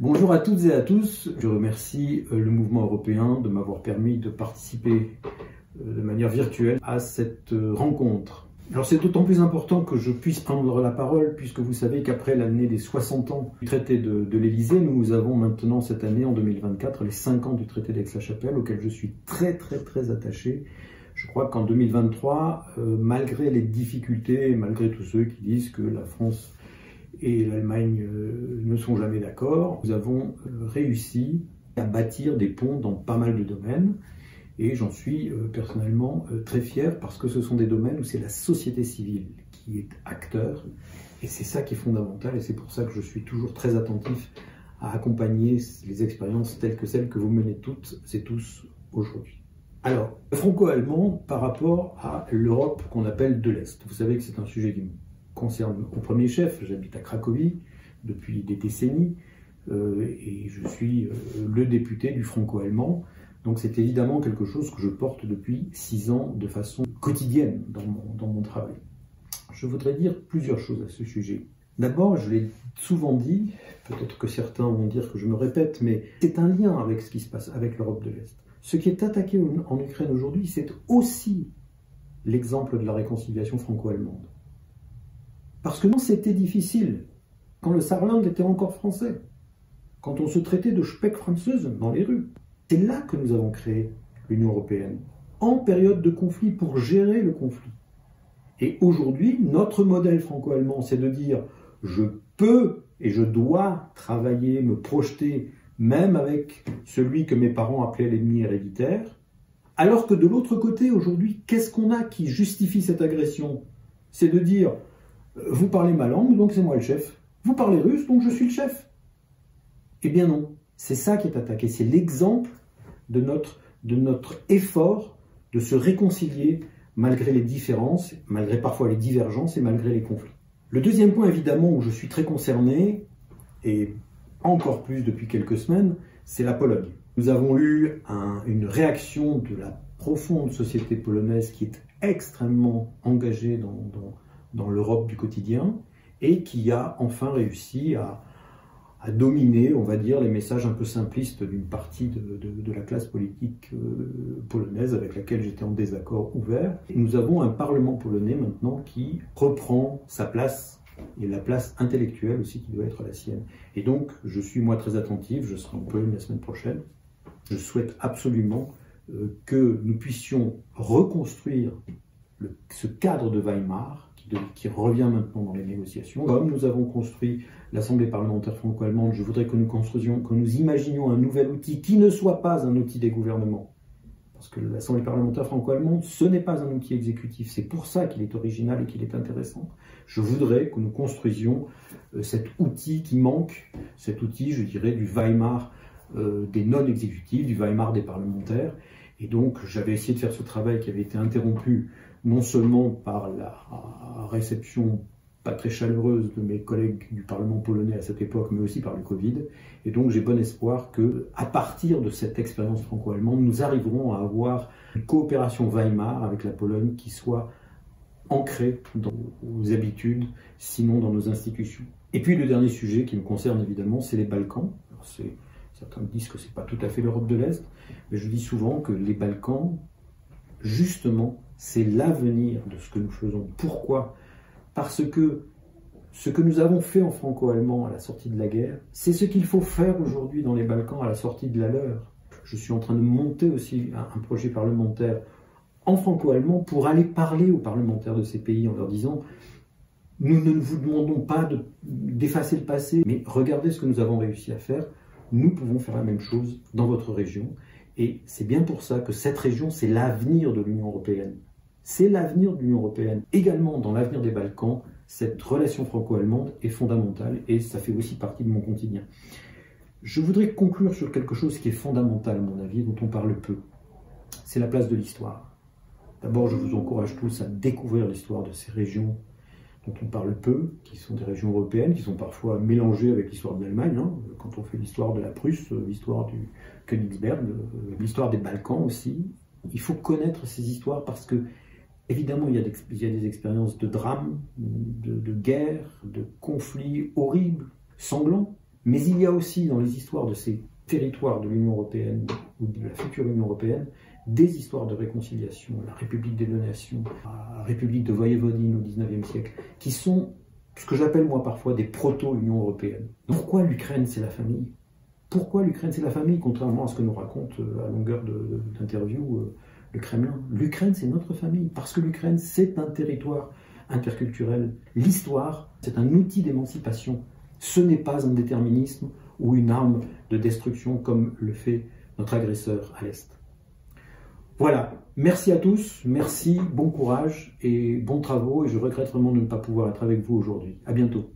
Bonjour à toutes et à tous. Je remercie le mouvement européen de m'avoir permis de participer de manière virtuelle à cette rencontre. Alors c'est d'autant plus important que je puisse prendre la parole puisque vous savez qu'après l'année des 60 ans du traité de l'Élysée, nous avons maintenant cette année en 2024 les 5 ans du traité d'Aix-la-Chapelle auquel je suis très attaché. Je crois qu'en 2023, malgré les difficultés, malgré tous ceux qui disent que la France et l'Allemagne ne sont jamais d'accord, nous avons réussi à bâtir des ponts dans pas mal de domaines. Et j'en suis personnellement très fier parce que ce sont des domaines où c'est la société civile qui est acteur. Et c'est ça qui est fondamental et c'est pour ça que je suis toujours très attentif à accompagner les expériences telles que celles que vous menez toutes et tous aujourd'hui. Alors, franco-allemand par rapport à l'Europe qu'on appelle de l'Est. Vous savez que c'est un sujet qui me concerne au premier chef. J'habite à Cracovie depuis des décennies et je suis le député du franco-allemand. Donc c'est évidemment quelque chose que je porte depuis 6 ans de façon quotidienne dans mon travail. Je voudrais dire plusieurs choses à ce sujet. D'abord, je l'ai souvent dit, peut-être que certains vont dire que je me répète, mais c'est un lien avec ce qui se passe avec l'Europe de l'Est. Ce qui est attaqué en Ukraine aujourd'hui, c'est aussi l'exemple de la réconciliation franco-allemande. Parce que non, c'était difficile quand le Saarland était encore français, quand on se traitait de Speck française dans les rues. C'est là que nous avons créé l'Union européenne, en période de conflit, pour gérer le conflit. Et aujourd'hui, notre modèle franco-allemand, c'est de dire « je peux et je dois travailler, me projeter, même avec celui que mes parents appelaient l'ennemi héréditaire », alors que de l'autre côté, aujourd'hui, qu'est-ce qu'on a qui justifie cette agression? C'est de dire « vous parlez ma langue, donc c'est moi le chef. Vous parlez russe, donc je suis le chef. » Eh bien non. C'est ça qui est attaqué, c'est l'exemple de notre effort de se réconcilier malgré les différences, malgré parfois les divergences et malgré les conflits. Le deuxième point évidemment où je suis très concerné, et encore plus depuis quelques semaines, c'est la Pologne. Nous avons eu une réaction de la profonde société polonaise qui est extrêmement engagée dans l'Europe du quotidien et qui a enfin réussi à dominer, on va dire, les messages un peu simplistes d'une partie de la classe politique polonaise avec laquelle j'étais en désaccord ouvert. Et nous avons un Parlement polonais maintenant qui reprend sa place et la place intellectuelle aussi qui doit être la sienne. Et donc, je suis moi très attentif, je serai en Pologne la semaine prochaine. Je souhaite absolument que nous puissions reconstruire ce cadre de Weimar qui revient maintenant dans les négociations. Comme nous avons construit l'Assemblée parlementaire franco-allemande, je voudrais que nous imaginions un nouvel outil qui ne soit pas un outil des gouvernements. Parce que l'Assemblée parlementaire franco-allemande, ce n'est pas un outil exécutif. C'est pour ça qu'il est original et qu'il est intéressant. Je voudrais que nous construisions cet outil qui manque, cet outil, je dirais, du Weimar des non-exécutifs, du Weimar des parlementaires. Et donc, j'avais essayé de faire ce travail qui avait été interrompu non seulement par la réception pas très chaleureuse de mes collègues du Parlement polonais à cette époque, mais aussi par le Covid. Et donc j'ai bon espoir qu'à partir de cette expérience franco-allemande, nous arriverons à avoir une coopération Weimar avec la Pologne qui soit ancrée dans nos habitudes, sinon dans nos institutions. Et puis le dernier sujet qui me concerne évidemment, c'est les Balkans. Certains disent que ce n'est pas tout à fait l'Europe de l'Est, mais je dis souvent que les Balkans, justement, c'est l'avenir de ce que nous faisons. Pourquoi? Parce que ce que nous avons fait en franco-allemand à la sortie de la guerre, c'est ce qu'il faut faire aujourd'hui dans les Balkans à la sortie de la leur. Je suis en train de monter aussi un projet parlementaire en franco-allemand pour aller parler aux parlementaires de ces pays en leur disant « Nous ne vous demandons pas d'effacer le passé, mais regardez ce que nous avons réussi à faire. Nous pouvons faire la même chose dans votre région. » Et c'est bien pour ça que cette région, c'est l'avenir de l'Union européenne. C'est l'avenir de l'Union européenne. Également, dans l'avenir des Balkans, cette relation franco-allemande est fondamentale et ça fait aussi partie de mon quotidien. Je voudrais conclure sur quelque chose qui est fondamental, à mon avis, dont on parle peu. C'est la place de l'histoire. D'abord, je vous encourage tous à découvrir l'histoire de ces régions dont on parle peu, qui sont des régions européennes, qui sont parfois mélangées avec l'histoire de l'Allemagne. Quand on fait l'histoire de la Prusse, l'histoire du Königsberg, l'histoire des Balkans aussi. Il faut connaître ces histoires parce que, évidemment, il y a des expériences de drame, de guerre, de conflits horribles, sanglants. Mais il y a aussi dans les histoires de ces territoires de l'Union européenne ou de la future Union européenne des histoires de réconciliation, la République des deux nations, la République de Voïvodine au XIXe siècle, qui sont ce que j'appelle moi parfois des proto-Union européenne. Pourquoi l'Ukraine c'est la famille? Pourquoi l'Ukraine c'est la famille, contrairement à ce que nous raconte à longueur d'interview le Kremlin? L'Ukraine c'est notre famille, parce que l'Ukraine c'est un territoire interculturel. L'histoire c'est un outil d'émancipation. Ce n'est pas un déterminisme ou une arme de destruction comme le fait notre agresseur à l'Est. Voilà, merci à tous, merci, bon courage et bons travaux, et je regrette vraiment de ne pas pouvoir être avec vous aujourd'hui. À bientôt.